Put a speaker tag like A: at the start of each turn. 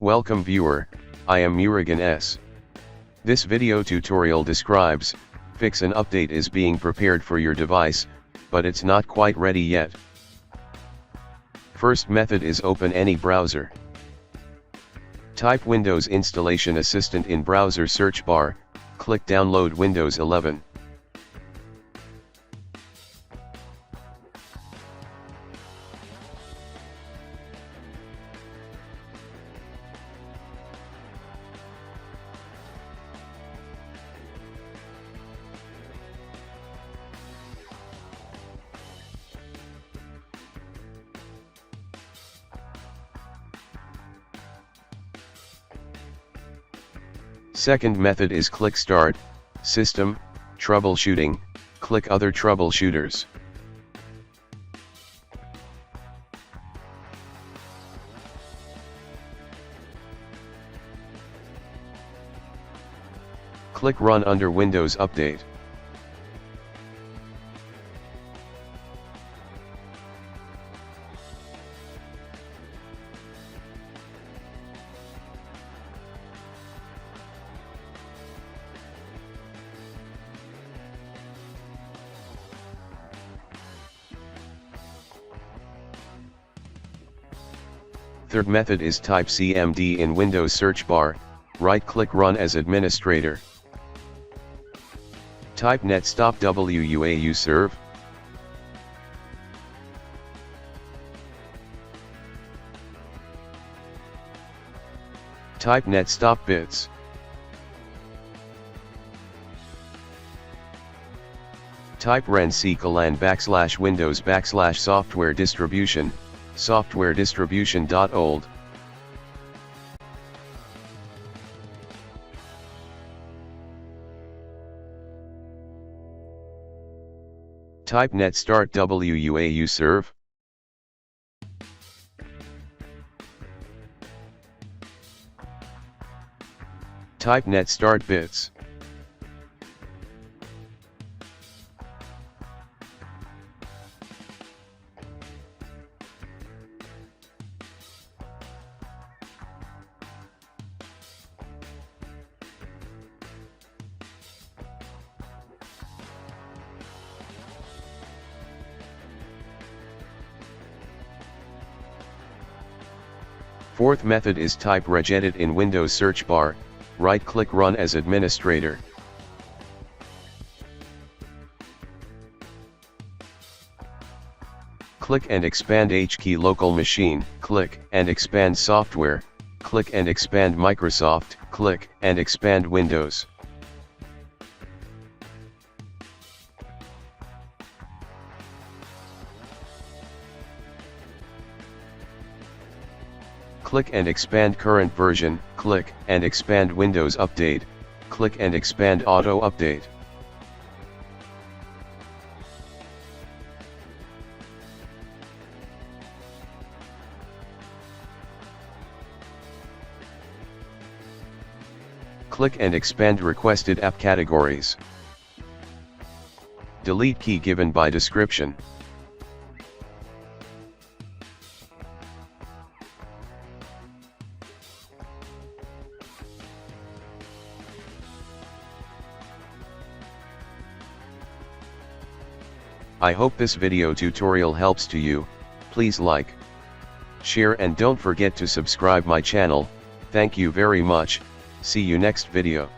A: Welcome viewer, I am Murugan S. This video tutorial describes, fix an update is being prepared for your device, but it's not quite ready yet. First method is open any browser. Type Windows Installation Assistant in browser search bar, click download Windows 11. Second method is click Start, System, Troubleshooting, click Other Troubleshooters. Click Run under Windows Update. Third method is type CMD in Windows search bar, right-click Run as administrator. Type netstop WUAU serve. Type netstop bits. Type ren/c:\Windows /software-distribution, SoftwareDistribution.old. Type netstart WUAU serve. Type netstart bits. Fourth method is type regedit in Windows search bar, right-click Run as administrator. Click and expand HKey local machine, click and expand software, click and expand Microsoft, click and expand Windows. Click and expand current version, click and expand Windows Update, click and expand Auto Update. Click and expand requested app categories. Delete key given by description. I hope this video tutorial helps to you. Please like, share and don't forget to subscribe my channel. Thank you very much. See you next video.